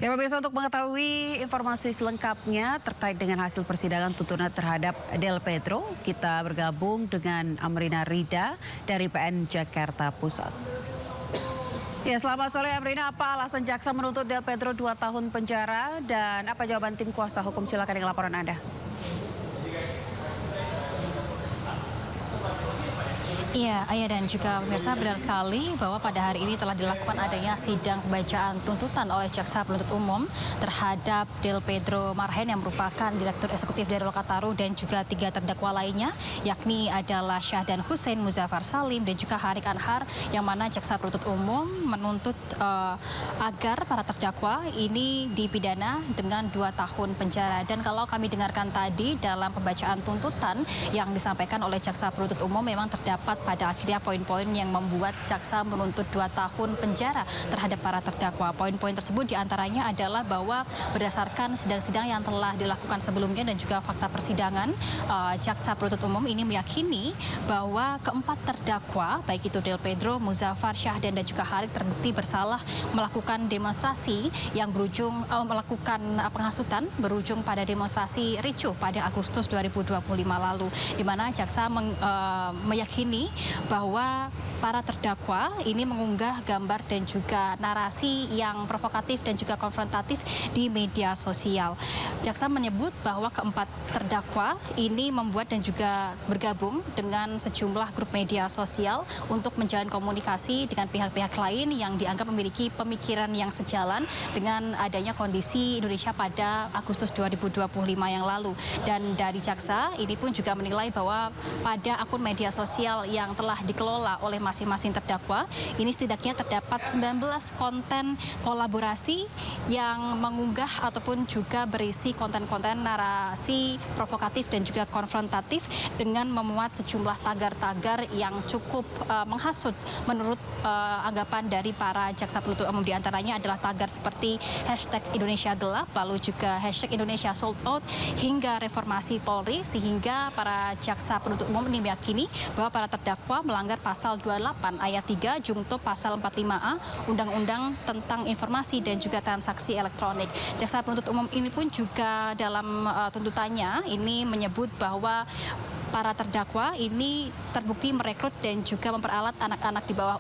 Ya pemirsa, untuk mengetahui informasi selengkapnya terkait dengan hasil persidangan tuntutan terhadap Del Pedro, kita bergabung dengan Amrina Rida dari PN Jakarta Pusat. Ya, selamat sore Amrina, apa alasan jaksa menuntut Del Pedro 2 tahun penjara dan apa jawaban tim kuasa hukum? Silakan dengan laporan Anda. Iya, Ayah dan juga pemirsa, benar sekali bahwa pada hari ini telah dilakukan adanya sidang pembacaan tuntutan oleh jaksa penuntut umum terhadap Del Pedro Marhen yang merupakan Direktur Eksekutif dari Lokataru dan juga 3 terdakwa lainnya, yakni adalah Syahdan Hussein, Muzaffar Salim dan juga Harik Anhar, yang mana jaksa penuntut umum menuntut agar para terdakwa ini dipidana dengan 2 tahun penjara. Dan kalau kami dengarkan tadi dalam pembacaan tuntutan yang disampaikan oleh jaksa penuntut umum, memang terdapat pada akhirnya poin-poin yang membuat jaksa menuntut 2 tahun penjara terhadap para terdakwa. Poin-poin tersebut diantaranya adalah bahwa berdasarkan sidang-sidang yang telah dilakukan sebelumnya dan juga fakta persidangan, jaksa penuntut umum ini meyakini bahwa keempat terdakwa, baik itu Del Pedro, Muzaffar, Syahdan dan juga Harik, terbukti bersalah melakukan demonstrasi yang berujung melakukan penghasutan berujung pada demonstrasi ricuh pada Agustus 2025 lalu, di mana jaksa meyakini bahwa para terdakwa ini mengunggah gambar dan juga narasi yang provokatif dan juga konfrontatif di media sosial. Jaksa menyebut bahwa keempat terdakwa ini membuat dan juga bergabung dengan sejumlah grup media sosial untuk menjalin komunikasi dengan pihak-pihak lain yang dianggap memiliki pemikiran yang sejalan dengan adanya kondisi Indonesia pada Agustus 2025 yang lalu. Dan dari jaksa ini pun juga menilai bahwa pada akun media sosial yang telah dikelola oleh masing-masing terdakwa, ini setidaknya terdapat 19 konten kolaborasi yang mengunggah ataupun juga berisi konten-konten narasi provokatif dan juga konfrontatif dengan memuat sejumlah tagar-tagar yang cukup menghasut menurut anggapan dari para jaksa penuntut umum. Di antaranya adalah tagar seperti hashtag Indonesia Gelap, lalu juga hashtag Indonesia Sold Out, hingga reformasi Polri, sehingga para jaksa penuntut umum ini meyakini bahwa para terdakwa melanggar pasal 28 ayat 3 Jungto pasal 45A Undang-Undang tentang Informasi dan juga Transaksi Elektronik. Jaksa penuntut umum ini pun juga dalam tuntutannya ini menyebut bahwa para terdakwa ini terbukti merekrut dan juga memperalat anak-anak di bawah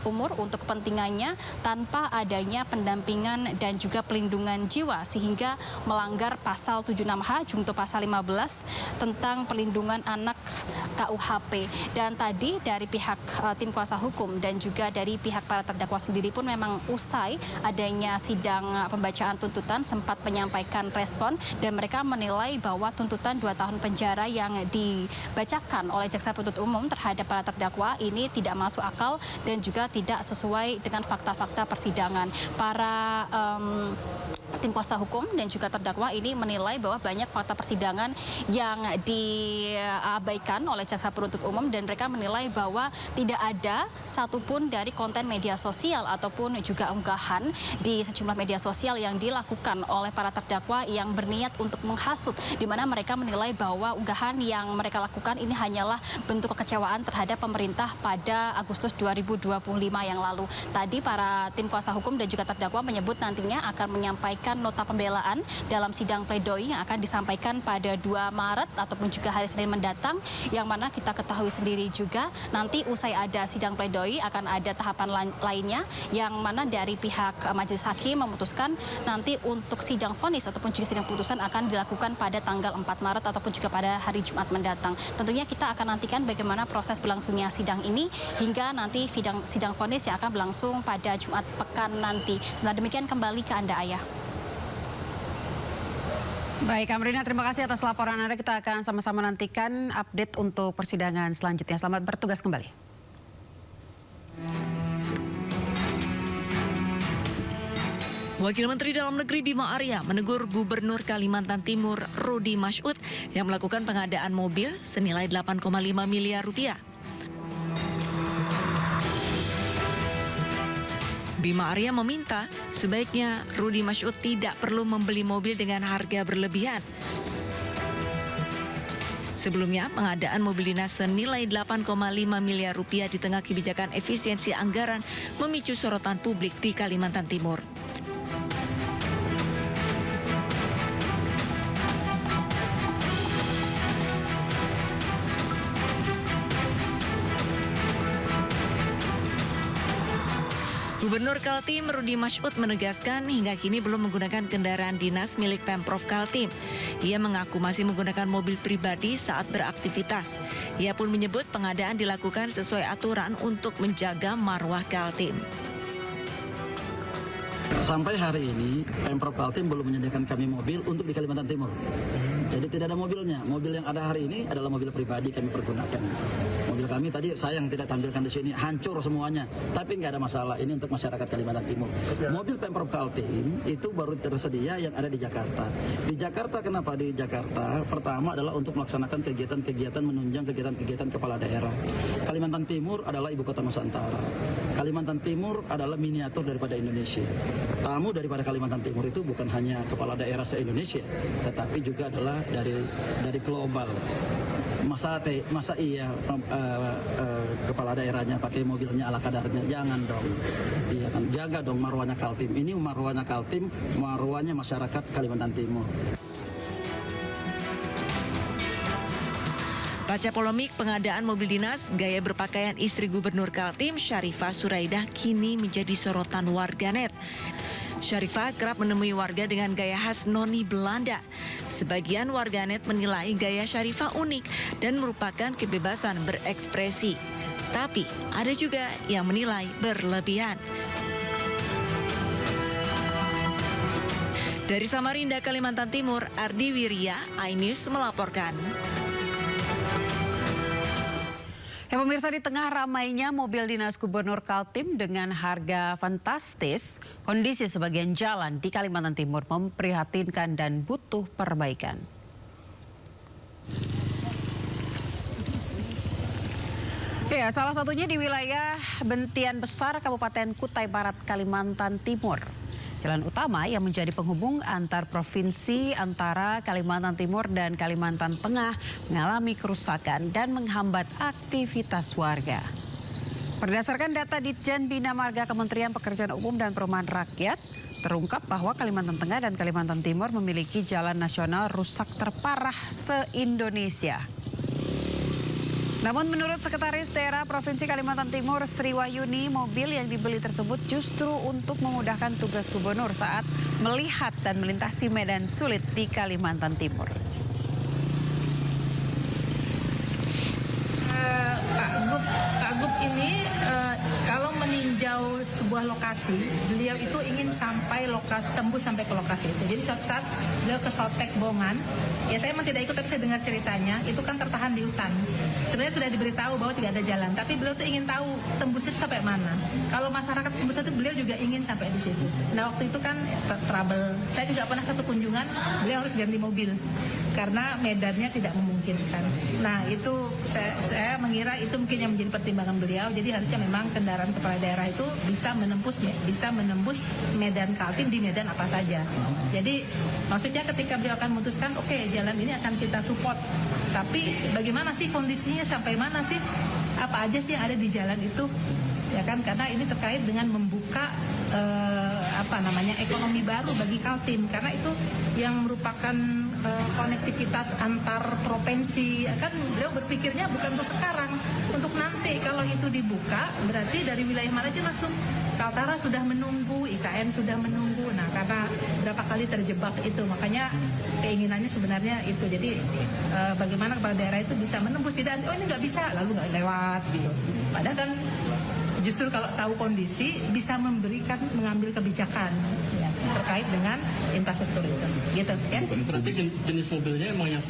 umur untuk kepentingannya tanpa adanya pendampingan dan juga pelindungan jiwa, sehingga melanggar pasal 76H Jungto pasal 15 tentang perlindungan anak KUHP. Dan tadi dari pihak tim kuasa hukum dan juga dari pihak para terdakwa sendiri pun memang usai adanya sidang pembacaan tuntutan sempat menyampaikan respon, dan mereka menilai bahwa tuntutan 2 tahun penjara yang dibacakan oleh jaksa penuntut umum terhadap para terdakwa ini tidak masuk akal dan juga tidak sesuai dengan fakta-fakta persidangan. Para tim kuasa hukum dan juga terdakwa ini menilai bahwa banyak fakta persidangan yang diabaikan oleh jaksa penuntut umum, dan mereka menilai bahwa tidak ada satupun dari konten media sosial ataupun juga unggahan di sejumlah media sosial yang dilakukan oleh para terdakwa yang berniat untuk menghasut, di mana mereka menilai bahwa unggahan yang mereka lakukan ini hanyalah bentuk kekecewaan terhadap pemerintah pada Agustus 2025 yang lalu. Tadi para tim kuasa hukum dan juga terdakwa menyebut nantinya akan menyampaikan nota pembelaan dalam sidang pledoi yang akan disampaikan pada 2 Maret ataupun juga hari Senin mendatang, yang mana kita ketahui sendiri juga nanti usai ada sidang pledoi akan ada tahapan lainnya, yang mana dari pihak majelis hakim memutuskan nanti untuk sidang vonis ataupun juga sidang putusan akan dilakukan pada tanggal 4 Maret ataupun juga pada hari Jumat mendatang. Tentunya kita akan nantikan bagaimana proses berlangsungnya sidang ini hingga nanti sidang vonis yang akan berlangsung pada Jumat pekan nanti. Sebenarnya demikian, kembali ke Anda, Ayah. Baik, Amrina, terima kasih atas laporan Anda. Kita akan sama-sama nantikan update untuk persidangan selanjutnya. Selamat bertugas kembali. Wakil Menteri Dalam Negeri Bima Arya menegur Gubernur Kalimantan Timur Rudy Masyud yang melakukan pengadaan mobil senilai 8,5 miliar rupiah. Bima Arya meminta sebaiknya Rudy Masyud tidak perlu membeli mobil dengan harga berlebihan. Sebelumnya, pengadaan mobil dinas senilai 8,5 miliar rupiah di tengah kebijakan efisiensi anggaran memicu sorotan publik di Kalimantan Timur. Gubernur Kaltim Rudi Masyud menegaskan hingga kini belum menggunakan kendaraan dinas milik Pemprov Kaltim. Ia mengaku masih menggunakan mobil pribadi saat beraktivitas. Ia pun menyebut pengadaan dilakukan sesuai aturan untuk menjaga marwah Kaltim. Sampai hari ini, Pemprov Kaltim belum menyediakan kami mobil untuk di Kalimantan Timur. Jadi tidak ada mobilnya. Mobil yang ada hari ini adalah mobil pribadi kami pergunakan. Mobil kami tadi sayang tidak tampilkan di sini, hancur semuanya. Tapi nggak ada masalah, ini untuk masyarakat Kalimantan Timur. Mobil Pemprov Kaltim itu baru tersedia yang ada di Jakarta. Di Jakarta, kenapa di Jakarta? Pertama adalah untuk melaksanakan kegiatan-kegiatan menunjang kegiatan-kegiatan kepala daerah. Kalimantan Timur adalah ibu kota Nusantara. Kalimantan Timur adalah miniatur daripada Indonesia. Tamu daripada Kalimantan Timur itu bukan hanya kepala daerah se-Indonesia, tetapi juga adalah dari global. Masa iya kepala daerahnya pakai mobilnya ala kadarnya? Jangan dong. Iya kan, jaga dong marwahnya Kaltim. Ini marwahnya Kaltim, marwahnya masyarakat Kalimantan Timur. Pasca polemik pengadaan mobil dinas, gaya berpakaian istri Gubernur Kaltim, Syarifah Suraidah, kini menjadi sorotan warganet. Syarifah kerap menemui warga dengan gaya khas noni Belanda. Sebagian warganet menilai gaya Syarifah unik dan merupakan kebebasan berekspresi. Tapi ada juga yang menilai berlebihan. Dari Samarinda, Kalimantan Timur, Ardi Wirya, iNews melaporkan. Ya pemirsa, di tengah ramainya mobil dinas Gubernur Kaltim dengan harga fantastis, kondisi sebagian jalan di Kalimantan Timur memprihatinkan dan butuh perbaikan. Ya, salah satunya di wilayah Bentian Besar, Kabupaten Kutai Barat, Kalimantan Timur. Jalan utama yang menjadi penghubung antar provinsi antara Kalimantan Timur dan Kalimantan Tengah mengalami kerusakan dan menghambat aktivitas warga. Berdasarkan data Ditjen Bina Marga Kementerian Pekerjaan Umum dan Perumahan Rakyat, terungkap bahwa Kalimantan Tengah dan Kalimantan Timur memiliki jalan nasional rusak terparah se-Indonesia. Namun menurut Sekretaris Daerah Provinsi Kalimantan Timur Sri Wahyuni, mobil yang dibeli tersebut justru untuk memudahkan tugas gubernur saat melihat dan melintasi medan sulit di Kalimantan Timur. Pak Gub ini kalau meninjau sebuah lokasi, beliau itu ingin sampai lokasi, tembus sampai ke lokasi itu. Jadi suatu saat beliau ke Sotek Bongan, ya saya memang tidak ikut tapi saya dengar ceritanya, itu kan tertahan di hutan. Sebenarnya sudah diberitahu bahwa tidak ada jalan, tapi beliau tuh ingin tahu tembusnya sampai mana. Kalau masyarakat tembus itu beliau juga ingin sampai di situ. Nah waktu itu kan trouble, saya juga pernah satu kunjungan, beliau harus ganti mobil karena medannya tidak memungkinkan. Nah itu saya mengira itu mungkin yang menjadi pertimbangan beliau. Jadi harusnya memang kendaraan kepala daerah itu bisa menembus medan Kaltim di medan apa saja. Jadi maksudnya ketika beliau akan memutuskan, oke, jalan ini akan kita support. Tapi bagaimana sih kondisinya, sampai mana sih, apa aja sih yang ada di jalan itu? Ya kan, karena ini terkait dengan membuka ekonomi baru bagi Kaltim, karena itu yang merupakan konektivitas antar provinsi. Kan beliau berpikirnya bukan untuk sekarang, untuk nanti kalau itu dibuka berarti dari wilayah mana aja langsung Kaltara sudah menunggu, IKN sudah menunggu. Nah karena berapa kali terjebak itu, makanya keinginannya sebenarnya itu. Jadi bagaimana kepala daerah itu bisa menembus, tidak ini nggak bisa lalu nggak lewat gitu. Padahal kan justru kalau tahu kondisi bisa mengambil kebijakan ya, terkait dengan infrastruktur itu, gitu ya. Tapi jenis mobilnya emang yang spek